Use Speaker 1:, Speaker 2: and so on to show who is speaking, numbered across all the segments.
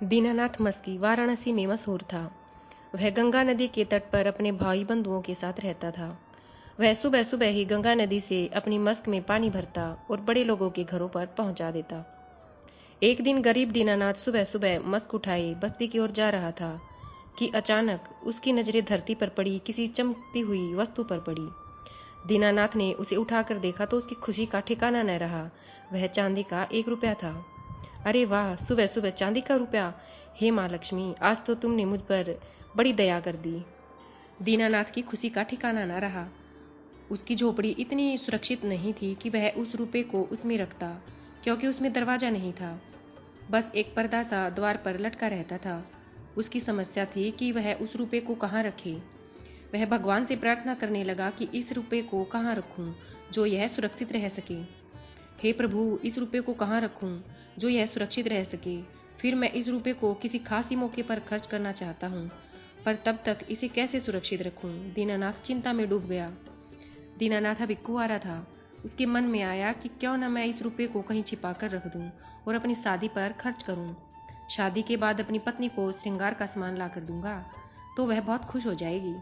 Speaker 1: दीनानाथ मस्की वाराणसी में मशहूर था। वह गंगा नदी के तट पर अपने भाई बंधुओं के साथ रहता था। वह सुबह सुबह ही गंगा नदी से अपनी मस्क में पानी भरता और बड़े लोगों के घरों पर पहुंचा देता। एक दिन गरीब दीनानाथ सुबह सुबह मस्क उठाए बस्ती की ओर जा रहा था कि अचानक उसकी नजरें धरती पर पड़ी किसी चमकती हुई वस्तु पर पड़ी। दीनानाथ ने उसे उठाकर देखा तो उसकी खुशी का ठिकाना न रहा। वह चांदी का 1 रुपया था। अरे वाह, सुबह सुबह चांदी का रुपया! हे माँ लक्ष्मी, आज तो तुमने मुझ पर बड़ी दया कर दी। दीनानाथ की खुशी का ठिकाना न रहा। उसकी झोपड़ी इतनी सुरक्षित नहीं थी कि वह उस रुपये को उसमें रखता, क्योंकि उसमें दरवाजा नहीं था। बस एक पर्दा सा द्वार पर लटका रहता था। उसकी समस्या थी कि वह उस रुपये को कहाँ रखे। वह भगवान से प्रार्थना करने लगा कि इस रुपये को कहाँ रखूं जो यह सुरक्षित रह सके। हे प्रभु, इस रुपये को कहाँ रखूं जो यह सुरक्षित रह सके। फिर मैं इस रुपये को किसी खासी मौके पर खर्च करना चाहता हूँ, पर तब तक इसे कैसे सुरक्षित रखूं। दीनानाथ चिंता में डूब गया। दीनानाथ अभी कुंवारा था। उसके मन में आया कि क्यों न मैं इस रुपये को कहीं छिपा कर रख दूं और अपनी शादी पर खर्च करूं। शादी के बाद अपनी पत्नी को श्रृंगार का सामान ला कर दूंगा तो वह बहुत खुश हो जाएगी।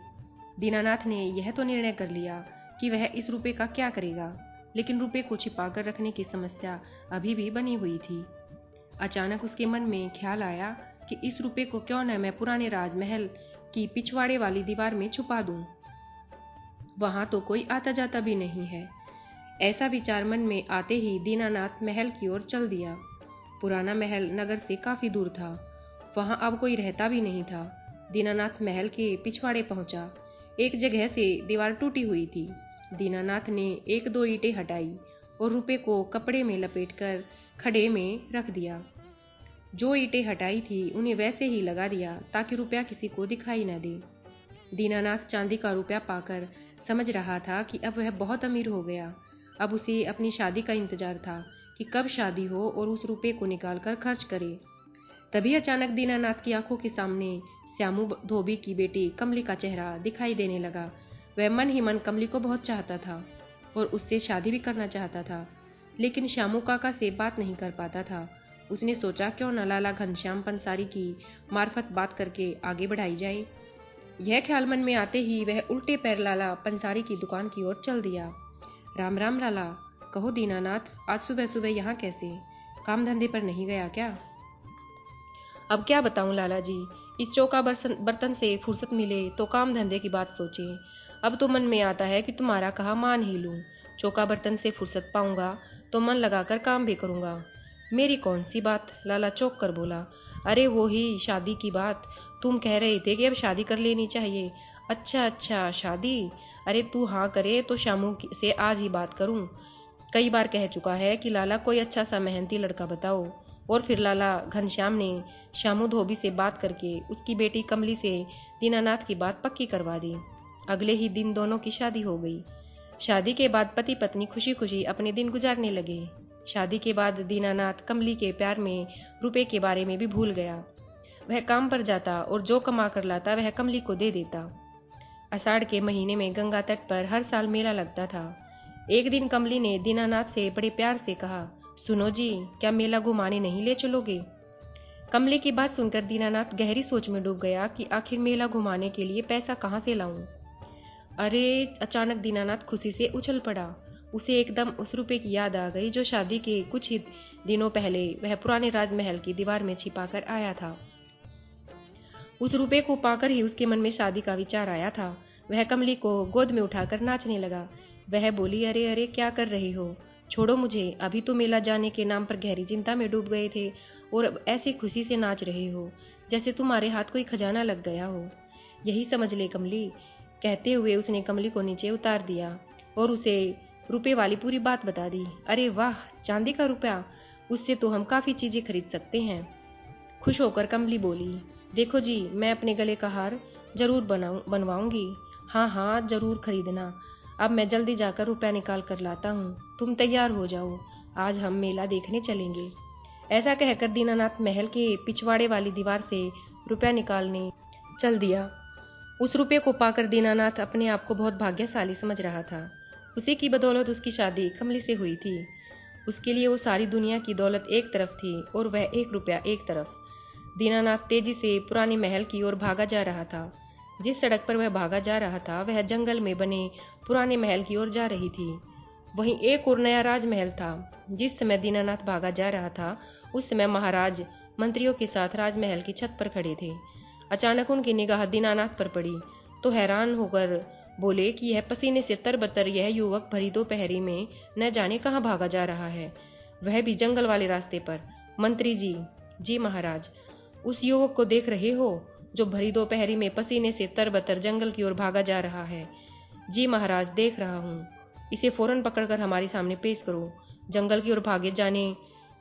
Speaker 1: दीनानाथ ने यह तो निर्णय कर लिया कि वह इस रुपये का क्या करेगा, लेकिन रुपये को छिपा कर रखने की समस्या अभी भी बनी हुई थी। अचानक उसके मन में ख्याल आया कि इस रुपये को क्यों न मैं पुराने राजमहल की पिछवाड़े वाली दीवार में छुपा दूं। वहां तो कोई आता जाता भी नहीं है। ऐसा विचार मन में आते ही दीनानाथ महल की ओर चल दिया। पुराना महल नगर से काफी दूर था। वहां अब कोई रहता भी नहीं था। दीनानाथ महल के पिछवाड़े पहुंचा। एक जगह से दीवार टूटी हुई थी। दीनानाथ ने 1-2 ईंटें हटाई और रुपये को कपड़े में लपेटकर खड्डे में रख दिया। जो ईंटें हटाई थी उन्हें वैसे ही लगा दिया ताकि रुपया किसी को दिखाई न दे। दीनानाथ चांदी का रुपया पाकर समझ रहा था कि अब वह बहुत अमीर हो गया। अब उसे अपनी शादी का इंतजार था कि कब शादी हो और उस रुपये को निकालकर खर्च करे। तभी अचानक दीनानाथ की आंखों के सामने श्यामू धोबी की बेटी कमली का चेहरा दिखाई देने लगा। वह मन ही मन कमली को बहुत चाहता था और उससे शादी भी करना चाहता था, लेकिन श्यामू काका से बात नहीं कर पाता था। उसने सोचा क्यों न लाला घनश्याम पंसारी की मार्फत बात करके आगे बढ़ाई जाए। यह ख्याल मन में आते ही वह उल्टे पैर लाला पंसारी की दुकान की ओर चल दिया। राम राम लाला। कहो दीनानाथ, आज सुबह सुबह यहाँ कैसे? काम धंधे पर नहीं गया क्या? अब क्या बताऊं लाला जी, इस चौका बर्तन से फुर्सत मिले तो काम धंधे की बात सोचे। अब तो मन में आता है कि तुम्हारा कहा मान ही लूं। चौका बर्तन से फुर्सत पाऊंगा तो मन लगाकर काम भी करूंगा। मेरी कौन सी बात? लाला चौंक कर बोला। अरे वो ही शादी की बात। तुम कह रहे थे कि अब शादी कर लेनी चाहिए। अच्छा अच्छा, शादी? अरे तू हाँ करे तो श्यामू से आज ही बात करूं। कई बार कह चुका है कि लाला कोई अच्छा सा मेहनती लड़का बताओ। और फिर लाला घनश्याम ने श्यामू धोबी से बात करके उसकी बेटी कमली से दीनानाथ की बात पक्की करवा दी। अगले ही दिन दोनों की शादी हो गई। शादी के बाद पति पत्नी खुशी खुशी अपने दिन गुजारने लगे। शादी के बाद दीनानाथ कमली के प्यार में रुपए के बारे में भी भूल गया। वह काम पर जाता और जो कमा कर लाता वह कमली को दे देता। आषाढ़ के महीने में गंगा तट पर हर साल मेला लगता था। एक दिन कमली ने दीनानाथ से बड़े प्यार से कहा, सुनो जी, क्या मेला घुमाने नहीं ले चलोगे? कमली की बात सुनकर दीनानाथ गहरी सोच में डूब गया कि आखिर मेला घुमाने के लिए पैसा कहाँ से लाऊं। अरे, अचानक दीनानाथ खुशी से उछल पड़ा। उसे एकदम उस रुपये की याद आ गई जो शादी के कुछ ही दिनों पहले वह पुराने राजमहल की दीवार में छिपा कर आया था। उस रुपये को पाकर ही उसके मन में शादी का विचार आया था। वह कमली को गोद में उठाकर नाचने लगा। वह बोली, अरे अरे, क्या कर रही हो? छोड़ो मुझे। अभी तो मेला जाने के नाम पर गहरी चिंता में डूब गए थे और अब ऐसी खुशी से नाच रहे हो जैसे तुम्हारे हाथ कोई खजाना लग गया हो। यही समझ ले कमली। कहते हुए उसने कमली को नीचे उतार दिया और उसे रुपये वाली पूरी बात बता दी। अरे वाह, चांदी का रुपया! उससे तो हम काफी चीजें खरीद सकते हैं। खुश होकर कमली बोली, देखो जी, मैं अपने गले का हार जरूर बनवाऊंगी। हाँ हाँ, जरूर खरीदना। अब मैं जल्दी जाकर रुपया निकाल कर लाता हूँ। तुम तैयार हो जाओ, आज हम मेला देखने चलेंगे। ऐसा कहकर दीनानाथ महल के पिछवाड़े वाली दीवार से रुपया निकालने चल दिया। उस रुपये को पाकर दीनानाथ अपने आप को बहुत भाग्यशाली समझ रहा था। उसी की बदौलत उसकी शादी कमली से हुई थी। उसके लिए वो सारी दुनिया की दौलत एक तरफ थी और वह 1 रुपया एक तरफ। दीनानाथ तेजी से पुराने महल की ओर भागा जा रहा था। जिस सड़क पर वह भागा जा रहा था वह जंगल में बने पुराने महल की ओर जा रही थी। वहीं एक और नया राजमहल था। जिस समय दीनानाथ भागा जा रहा था उस समय महाराज मंत्रियों के साथ राजमहल की छत पर खड़े थे। अचानक उनकी निगाह दीनानाथ पर पड़ी तो हैरान होकर बोले कि यह पसीने से तरबतर यह युवक भरी दोपहरी में न जाने कहाँ भागा जा रहा है, वह भी जंगल वाले रास्ते पर। मंत्री जी, जी महाराज, उस युवक को देख रहे हो जो भरी दोपहरी में पसीने से तरबतर जंगल की ओर भागा जा रहा है? जी महाराज, देख रहा हूँ। इसे फौरन पकड़कर हमारे सामने पेश करो। जंगल की ओर भागे जाने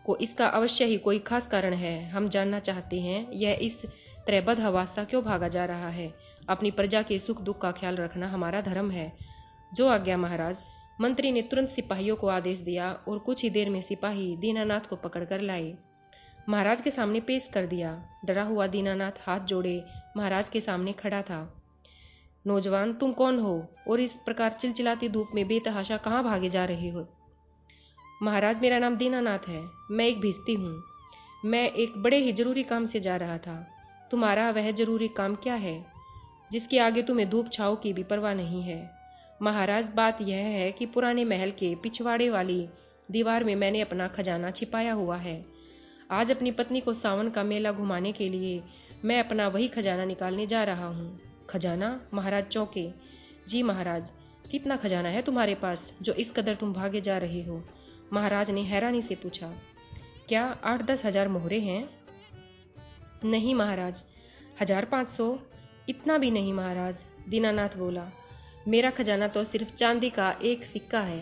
Speaker 1: को इसका अवश्य ही कोई खास कारण है। हम जानना चाहते हैं यह इस तरह बदहवासा क्यों भागा जा रहा है। अपनी प्रजा के सुख दुख का ख्याल रखना हमारा धर्म है। जो आज्ञा महाराज। मंत्री ने तुरंत सिपाहियों को आदेश दिया और कुछ ही देर में सिपाही दीनानाथ को पकड़कर लाए, महाराज के सामने पेश कर दिया। डरा हुआ दीनानाथ हाथ जोड़े महाराज के सामने खड़ा था। नौजवान, तुम कौन हो और इस प्रकार चिलचिलाती धूप में बेतहाशा कहाँ भागे जा रहे हो? महाराज, मेरा नाम दीनानाथ है। मैं एक भिश्ती हूँ। मैं एक बड़े ही जरूरी काम से जा रहा था। तुम्हारा वह जरूरी काम क्या है जिसके आगे तुम्हें धूप छाँव की भी परवाह नहीं है? महाराज, बात यह है कि पुराने महल के पिछवाड़े वाली दीवार में मैंने अपना खजाना छिपाया हुआ है। आज अपनी पत्नी को सावन का मेला घुमाने के लिए मैं अपना वही खजाना निकालने जा रहा हूँ। खजाना? महाराज चौंके। जी महाराज, कितना खजाना है तुम्हारे पास जो इस कदर तुम भागे जा रहे हो? महाराज ने हैरानी से पूछा। क्या 8-10 हजार मोहरे हैं? नहीं महाराज, 1500? इतना भी नहीं महाराज, दीनानाथ बोला। मेरा खजाना तो सिर्फ चांदी का एक सिक्का है।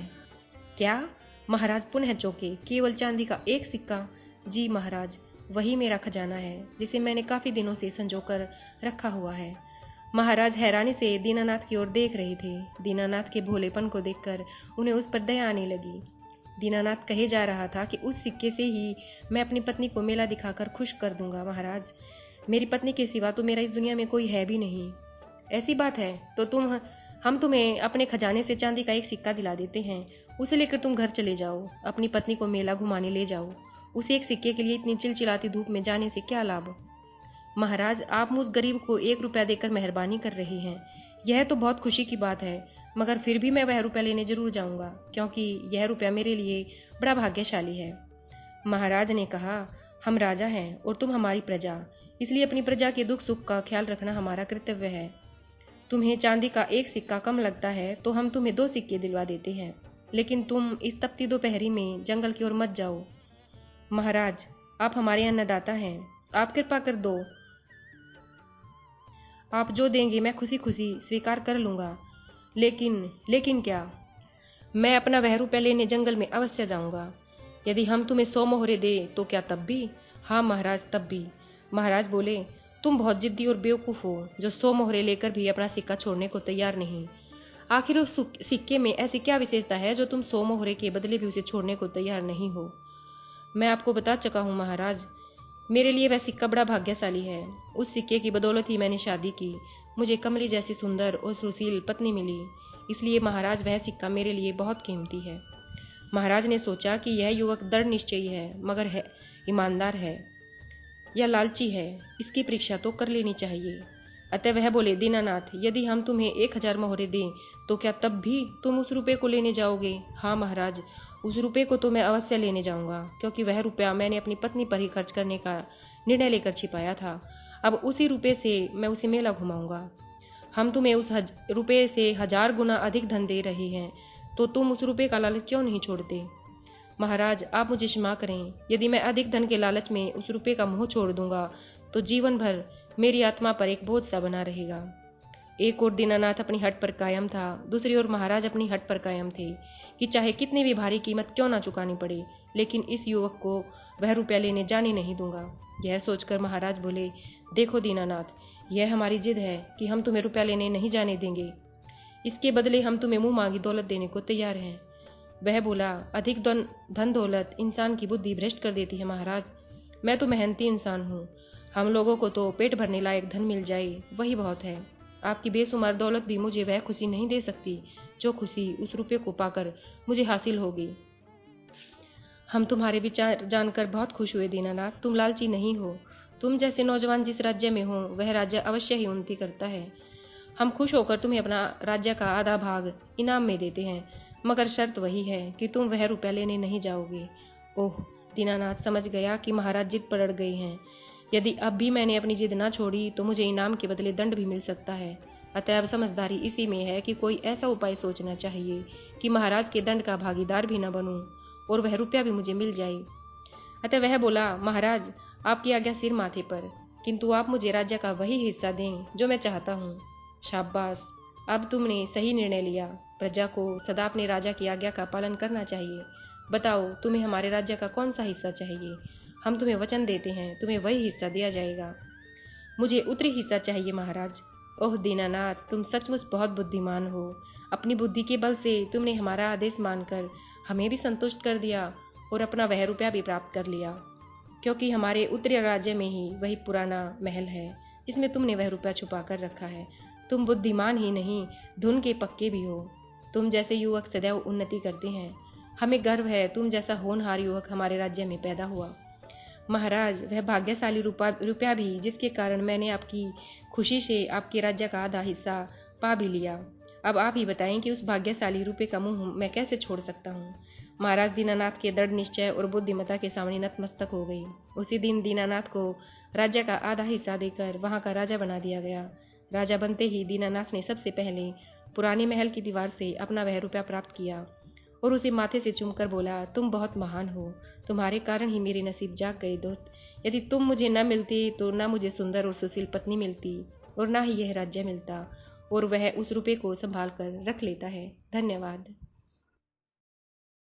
Speaker 1: क्या? महाराज पुनः चौंके। केवल चांदी का एक सिक्का? जी महाराज, वही मेरा खजाना है जिसे मैंने काफी दिनों से संजोकर रखा हुआ है। महाराज हैरानी से दीनानाथ की ओर देख रहे थे। दीनानाथ के भोलेपन को देखकर उन्हें उस पर दया आने लगी। दीनानाथ कहे जा रहा था कि उस सिक्के से ही मैं अपनी पत्नी को मेला दिखाकर खुश कर दूंगा। महाराज, मेरी पत्नी के सिवा तो मेरा इस दुनिया में कोई है भी नहीं। ऐसी बात है तो हम तुम्हें अपने खजाने से चांदी का एक सिक्का दिला देते हैं। उसे लेकर तुम घर चले जाओ, अपनी पत्नी को मेला घुमाने ले जाओ। उसे एक सिक्के के लिए इतनी चिलचिलाती धूप में जाने से क्या लाभ? महाराज, आप मुझ गरीब को 1 रुपया देकर मेहरबानी कर रहे हैं। यह तो बहुत खुशी की बात है, मगर फिर भी मैं वह रुपया लेने जरूर जाऊंगा क्योंकि यह रुपया मेरे लिए बड़ा भाग्यशाली है। महाराज ने कहा, हम राजा हैं और तुम हमारी प्रजा, इसलिए अपनी प्रजा के दुख सुख का ख्याल रखना हमारा कर्तव्य है। तुम्हें चांदी का एक सिक्का कम लगता है तो हम तुम्हें 2 सिक्के दिलवा देते हैं, लेकिन तुम इस तपती दोपहरी में जंगल की ओर मत जाओ। महाराज, आप हमारे अन्नदाता हैं, आप कृपा कर दो। आप जो देंगे मैं खुशी खुशी स्वीकार कर लूंगा। लेकिन क्या? मैं अपना वह रुपया लेने जंगल में अवश्य जाऊंगा। यदि हम तुम्हें 100 मोहरे दे तो क्या तब भी? हाँ महाराज, तब भी। महाराज बोले, तुम बहुत जिद्दी और बेवकूफ हो जो 100 मोहरे लेकर भी अपना सिक्का छोड़ने को तैयार नहीं। आखिर उस सिक्के में ऐसी क्या विशेषता है जो तुम 100 मोहरे के बदले भी उसे छोड़ने को तैयार नहीं हो? मैं आपको बता चुका हूँ महाराज, मेरे लिए वह सिक्का बड़ा भाग्यशाली है। उस सिक्के की बदौलत ही मैंने शादी की। मुझे कमली जैसी सुंदर और सुशील पत्नी मिली, इसलिए महाराज वह सिक्का मेरे लिए बहुत कीमती है। महाराज ने सोचा कि यह युवक दृढ़ निश्चयी है, मगर है ईमानदार है या लालची है, इसकी परीक्षा तो कर लेनी चाहिए। अतः वह बोले, दीनानाथ, यदि हम तुम्हें 1000 मोहरे दें तो क्या तब भी तुम उस रुपये को लेने जाओगे? हाँ महाराज, उस रुपये को तो मैं अवश्य लेने जाऊंगा क्योंकि वह रुपया मैंने अपनी पत्नी पर ही खर्च करने का निर्णय लेकर छिपाया था। अब उसी रुपये से मैं उसे मेला घुमाऊंगा। हम तुम्हें उस रुपये से 1000 गुना अधिक धन दे रहे हैं तो तुम उस रुपये का लालच क्यों नहीं छोड़ते? महाराज, आप मुझे क्षमा करें। यदि मैं अधिक धन के लालच में उस रुपये का मोह छोड़ दूंगा तो जीवन भर मेरी आत्मा पर एक बोझ सा बना रहेगा। एक ओर दीनानाथ अपनी हट पर कायम था, दूसरी ओर महाराज अपनी हट पर कायम थे कि चाहे कितनी भी भारी कीमत क्यों ना चुकानी पड़े, लेकिन इस युवक को वह रुपया लेने जाने नहीं दूंगा। यह सोचकर महाराज बोले, देखो दीनानाथ, यह हमारी जिद है कि हम तुम्हें रुपया लेने नहीं जाने देंगे। इसके बदले हम तुम्हें मुंह मांगी दौलत देने को तैयार हैं। वह बोला, अधिक धन दौलत इंसान की बुद्धि भ्रष्ट कर देती है महाराज। मैं तो मेहनती इंसान हूँ, हम लोगों को तो पेट भरने लायक धन मिल जाए वही बहुत है। आपकी बेशुमार दौलत भी मुझे वह खुशी नहीं दे सकती जो खुशी उस रुपये को पाकर मुझे हासिल होगी। हम तुम्हारे विचार जानकर बहुत खुश हुए दीनानाथ। तुम लालची नहीं हो, तुम जैसे नौजवान जिस राज्य में हो वह राज्य अवश्य ही उन्नति करता है। हम खुश होकर तुम्हें अपना राज्य का आधा भाग इनाम में देते हैं, मगर शर्त वही है कि तुम वह रुपया लेने नहीं जाओगे। ओह, दीनानाथ समझ गया कि महाराज जिद पड़ गए हैं। यदि अब भी मैंने अपनी जिद ना छोड़ी तो मुझे इनाम के बदले दंड भी मिल सकता है। अतः अब समझदारी इसी में है कि कोई ऐसा उपाय सोचना चाहिए कि महाराज के दंड का भागीदार भी न बनूं और वह रुपया भी मुझे मिल जाए। अतः वह बोला, महाराज आपकी आज्ञा सिर माथे पर, किंतु आप मुझे राज्य का वही हिस्सा दें जो मैं चाहता हूँ। शाबाश, अब तुमने सही निर्णय लिया। प्रजा को सदा अपने राजा की आज्ञा का पालन करना चाहिए। बताओ, तुम्हें हमारे राज्य का कौन सा हिस्सा चाहिए? हम तुम्हें वचन देते हैं, तुम्हें वही हिस्सा दिया जाएगा। मुझे उत्तरी हिस्सा चाहिए महाराज। ओह दीनानाथ, तुम सचमुच बहुत बुद्धिमान हो। अपनी बुद्धि के बल से तुमने हमारा आदेश मानकर हमें भी संतुष्ट कर दिया और अपना वह रुपया भी प्राप्त कर लिया, क्योंकि हमारे उत्तरी राज्य में ही वही पुराना महल है जिसमें तुमने वह रुपया छुपा कर रखा है। तुम बुद्धिमान ही नहीं, धुन के पक्के भी हो। तुम जैसे युवक सदैव उन्नति करते हैं। हमें गर्व है तुम जैसा होनहार युवक हमारे राज्य में पैदा हुआ। महाराज, वह भाग्यशाली रुपया भी जिसके कारण मैंने आपकी खुशी से आपके राज्य का आधा हिस्सा पा भी लिया। अब आप ही बताएं कि उस भाग्यशाली रुपये का मुंह मैं कैसे छोड़ सकता हूँ। महाराज दीनानाथ के दृढ़ निश्चय और बुद्धिमत्ता के सामने नतमस्तक हो गई। उसी दिन दीनानाथ को राज्य का आधा हिस्सा देकर वहां का राजा बना दिया गया। राजा बनते ही दीनानाथ ने सबसे पहले पुराने महल की दीवार से अपना वह रुपया प्राप्त किया और उसे माथे से चूमकर बोला, तुम बहुत महान हो। तुम्हारे कारण ही मेरे नसीब जाग गए दोस्त। यदि तुम मुझे न मिलते तो न मुझे सुंदर और सुशील पत्नी मिलती और न ही यह राज्य मिलता। और वह उस रुपये को संभाल कर रख लेता है। धन्यवाद।